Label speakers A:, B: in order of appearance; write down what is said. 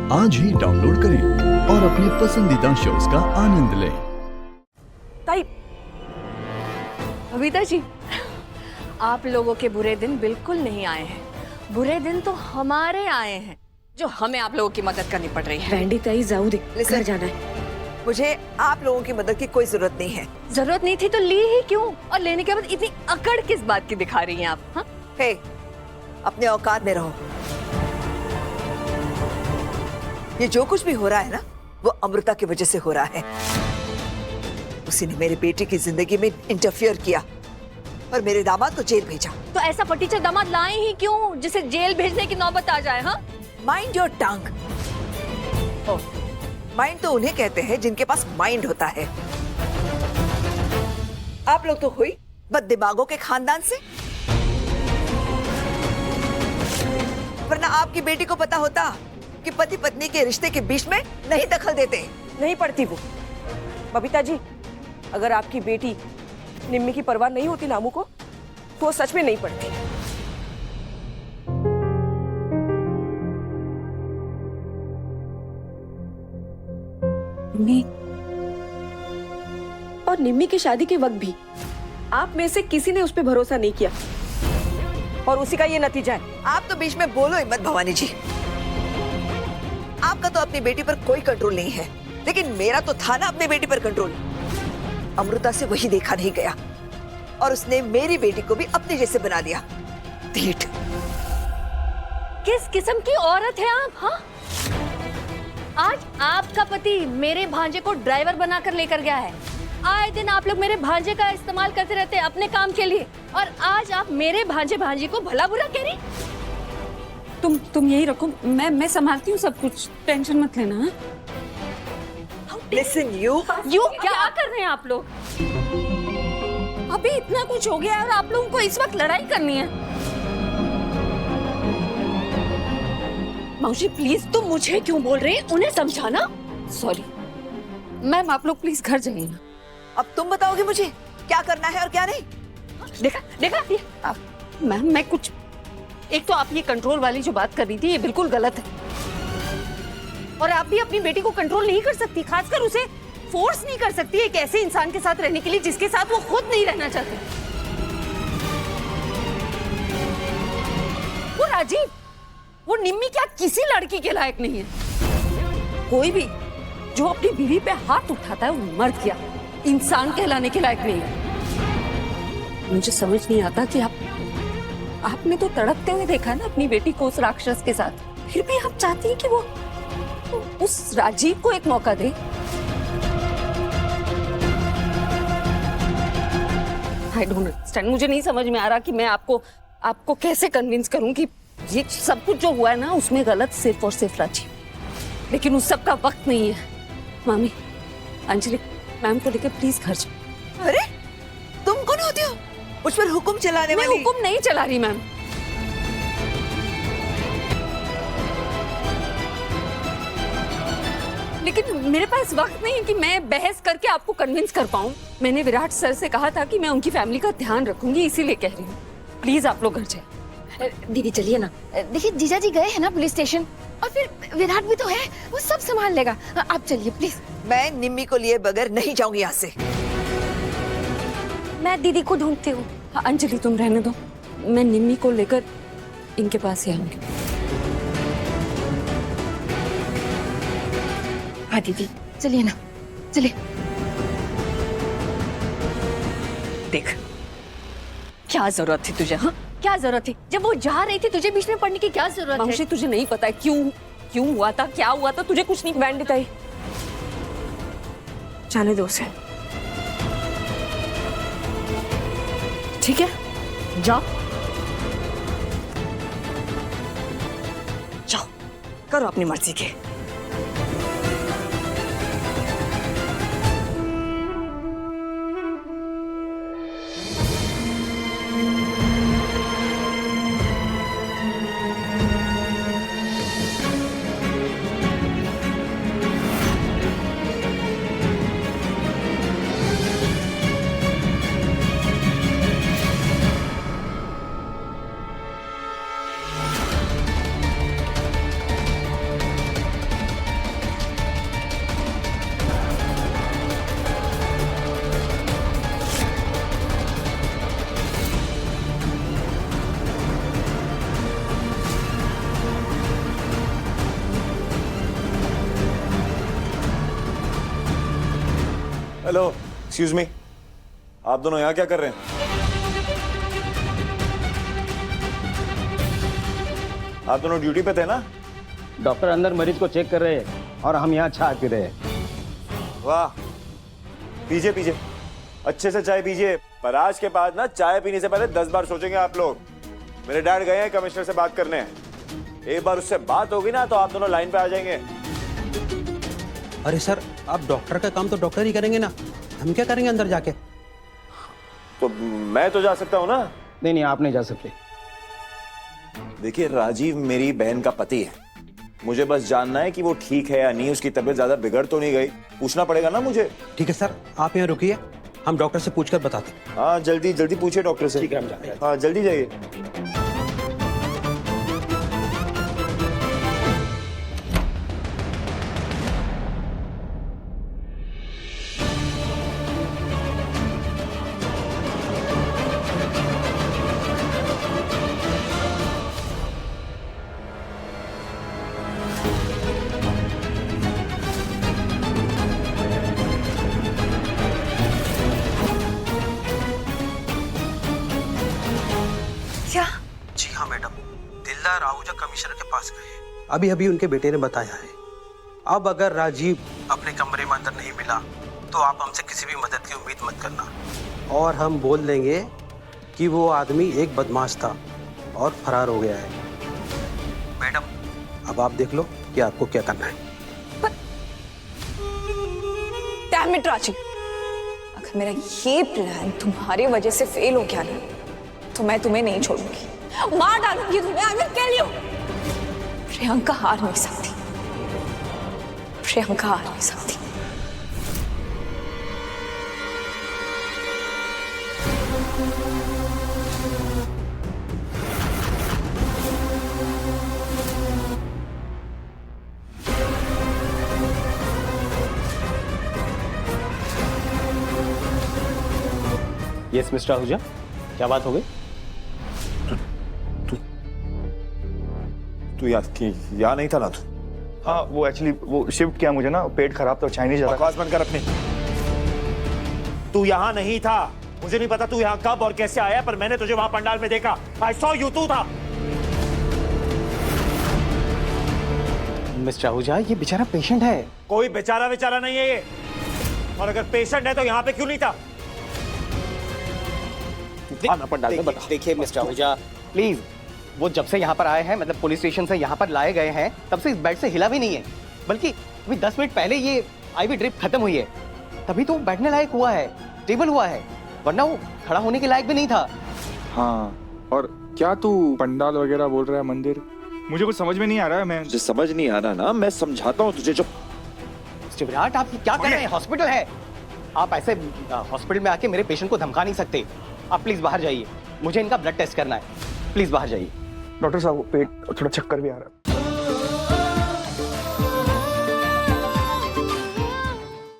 A: आज ही डाउनलोड करें और अपने पसंदीदा शोज का आनंद लें।
B: ताई, कविता जी, आप लोगों के बुरे दिन बिल्कुल नहीं आए हैं। बुरे दिन तो हमारे आए हैं, जो हमें आप लोगों की मदद करनी पड़ रही है।
C: वैंडी ताई, जाऊ दे, घर जाना है।
D: मुझे आप लोगों की मदद की कोई जरूरत नहीं है।
B: जरूरत नहीं थी तो ली ही क्यों? और लेने के बाद इतनी अकड़ किस बात की दिखा रही हैं आप? हाँ?
D: हे, अपने औकात में रहो। ये जो कुछ भी हो रहा है ना, वो अमृता की वजह से हो रहा है। उसी ने मेरी बेटी की जिंदगी में इंटरफियर किया और मेरे दामाद को जेल भेजा।
B: तो ऐसा फटीचर दामाद लाए ही क्यों जिसे जेल भेजने की नौबत आ जाए? हाँ,
D: माइंड योर टंग। माइंड तो उन्हें कहते हैं जिनके पास माइंड होता है। आप लोग तो हुई बददिमागों के खानदान से, वरना आपकी बेटी को पता होता कि पति पत्नी के रिश्ते के बीच में नहीं दखल देते।
C: नहीं पड़ती वो। बबीता जी, अगर आपकी बेटी निम्मी की परवाह नहीं होती नामू को, तो वो सच में नहीं पड़ती। निम्मी और निम्मी की शादी के वक्त भी आप में से किसी ने उस पर भरोसा नहीं किया, और उसी का ये नतीजा है।
D: आप तो बीच में बोलो ही मत भवानी जी। आपका तो अपनी बेटी पर कोई कंट्रोल नहीं है, लेकिन मेरा तो था ना अपनी बेटी पर कंट्रोल। अमृता से वही देखा नहीं गया और उसने मेरी बेटी को भी अपने जैसे बना दिया। ढीठ।
B: किस किस्म की औरत है आप? हाँ, आज आपका पति मेरे भांजे को ड्राइवर बनाकर लेकर गया है। आए दिन आप लोग मेरे भांजे का इस्तेमाल करते रहते हैं अपने काम के लिए, और आज आप मेरे भांजे भांजी को भला बुरा कह रही।
E: तुम यही रखो, मैं संभालती हूँ सब कुछ, टेंशन मत लेना।
D: Listen, you
B: क्या कर रहे हैं आप लोग?
E: अभी इतना कुछ हो गया और आप लोगों को इस वक्त लड़ाई करनी है?
B: मौसी प्लीज, तुम मुझे क्यों बोल रहे हैं? उन्हें समझाना।
E: सॉरी मैम, आप लोग प्लीज घर जाइए ना।
D: अब तुम बताओगे मुझे क्या करना है और क्या नहीं?
B: देखा
E: मैम, मैं कुछ, एक तो आप ये कंट्रोल वाली जो बात कर रही थी, ये बिल्कुल गलत है। और आप भी अपनी बेटी को कंट्रोल नहीं कर सकती, खासकर उसे फोर्स नहीं कर सकती एक ऐसे इंसान के साथ रहने के लिए जिसके साथ वो खुद नहीं रहना चाहते। वो राजीव, वो निम्मी क्या किसी लड़की के लायक नहीं है। कोई भी जो अपनी बीवी पे हाथ उठाता है वो मर्द क्या, इंसान कहलाने के लायक नहीं है। मुझे समझ नहीं आता कि आपने तो तड़पते हुए देखा ना अपनी बेटी को उस राक्षस के साथ, फिर भी आप चाहती हैं कि वो उस राजीव को एक मौका दे। I don't understand. मुझे नहीं समझ में आ रहा कि मैं आपको कैसे कन्विंस करूं कि ये सब कुछ जो हुआ है ना, उसमें गलत सिर्फ और सिर्फ राजीव। लेकिन उस सब का वक्त नहीं है। मामी, अंजलि मैम को लेकर प्लीज घर जाओ।
D: अरे तुम कौन होती हो मुझ पर हुक्म चलाने वाली?
E: मैं हुक्म नहीं चला रही मैम। लेकिन मेरे पास वक्त नहीं है कि मैं बहस करके आपको कन्विंस कर पाऊं। मैंने विराट सर से कहा था कि मैं उनकी फैमिली का ध्यान रखूंगी, इसीलिए कह रही हूँ। प्लीज आप लोग घर जाए।
F: दीदी चलिए ना। देखिए जीजा जी गए हैं ना पुलिस स्टेशन, और फिर विराट भी तो है, वो सब संभाल लेगा। आप चलिए प्लीज।
D: मैं निम्मी को लिए बगैर नहीं जाऊंगी यहाँ से।
F: मैं दीदी को ढूंढती हूँ।
E: हाँ, अंजलि तुम रहने दो, मैं निम्मी को लेकर इनके पास ही आऊंगी।
F: हाँ दीदी चलिए ना, चलिए।
B: देख, क्या जरूरत थी तुझे? हाँ, क्या जरूरत थी? जब वो जा रही थी तुझे बीच में पड़ने की क्या जरूरत है?
E: मौसी तुझे नहीं पता है क्यों हुआ था, क्या हुआ था, तुझे कुछ नहीं।
C: वैंडी ताई, जाने दो उसे।
B: ठीक है, जाओ जाओ, करो अपनी मर्जी के।
G: हेलो, एक्सक्यूज मी, आप दोनों यहाँ क्या कर रहे हैं? आप दोनों ड्यूटी पे थे ना?
H: डॉक्टर अंदर मरीज को चेक कर रहे हैं और हम यहाँ चाय पी रहे हैं।
G: वाह, पीजिए पीजिए, अच्छे से चाय पीजिए। पर आज के बाद ना चाय पीने से पहले 10 बार सोचेंगे आप लोग। मेरे डैड गए हैं कमिश्नर से बात करने। एक बार उससे बात होगी ना तो आप दोनों लाइन पे आ जाएंगे।
I: अरे सर, आप डॉक्टर का काम तो डॉक्टर ही करेंगे ना, हम क्या करेंगे अंदर जाके?
G: तो मैं तो जा सकता हूँ ना?
H: नहीं नहीं, आप नहीं जा सकते।
G: देखिए, राजीव मेरी बहन का पति है। मुझे बस जानना है कि वो ठीक है या नहीं, उसकी तबीयत ज्यादा बिगड़ तो नहीं गई। पूछना पड़ेगा ना मुझे।
I: ठीक है सर, आप यहाँ रुकिए, हम डॉक्टर से पूछकर बताते हैं।
G: हाँ, जल्दी जल्दी पूछिए डॉक्टर से।
H: ठीक है, हम जा रहे हैं।
G: हाँ, जल्दी जाइए।
D: क्या?
I: जी हाँ मैडम, दिलदार आहूजा कमिश्नर के पास गए। अभी अभी उनके बेटे ने बताया है। अब अगर राजीव अपने कमरे में अंदर नहीं मिला तो आप हमसे किसी भी मदद की उम्मीद मत करना, और हम बोल देंगे कि वो आदमी एक बदमाश था और फरार हो गया है। मैडम, अब आप देख लो कि आपको क्या करना है।
J: डैम इट राजीव, अगर मेरा ये प्लान तुम्हारी वजह से फेल हो गया ना तो मैं तुम्हें नहीं छोड़ूंगी, मार डालूंगी तुम्हें। I will kill you. Priyanka हार नहीं सकती, प्रियंका हार नहीं सकती।
H: यस मिस्टर आहूजा, क्या बात हो गई?
G: तू यहाँ नहीं था ना तू?
K: हाँ, वो एक्चुअली वो शिफ्ट किया मुझे ना, पेट खराब था, चाइनीज ज्यादा।
G: बकवास बंद कर अपनी। तू यहाँ नहीं था। मुझे नहीं पता तू यहाँ कब और कैसे आया, पर मैंने तुझे वहां पंडाल में देखा। आई सॉ यू, तू था।
H: मिस्टर आहूजा, ये बेचारा पेशेंट है।
G: कोई बेचारा बेचारा नहीं है ये, और अगर पेशेंट है तो यहाँ पे क्यों नहीं था?
H: आना पंडाल में बता। देखिए मिस्टर आहूजा, प्लीज, वो जब से यहाँ पर आए हैं, मतलब पुलिस स्टेशन से यहाँ पर लाए गए हैं, तब से इस बेड से हिला भी नहीं है। बल्कि अभी 10 मिनट पहले ये आईवी ड्रिप खत्म हुई है, तभी तो बैठने लायक हुआ है, स्टेबल हुआ है, वरना वो खड़ा होने के लायक भी नहीं था।
K: हाँ, और क्या तू पंडाल वगैरह बोल रहा है, मंदिर? मुझे कुछ समझ में नहीं आ रहा है। मैं
G: मुझे समझ नहीं आ रहा ना, मैं समझाता हूँ तुझे। जो
H: मिस्टर विराट, आप क्या कर रहे हैं? हॉस्पिटल है, आप ऐसे हॉस्पिटल में आके मेरे पेशेंट को धमका नहीं सकते। आप प्लीज बाहर जाइए, मुझे इनका ब्लड टेस्ट करना है। प्लीज बाहर जाइए।
K: डॉक्टर साहब, पेट थोड़ा चक्कर भी आ रहा है।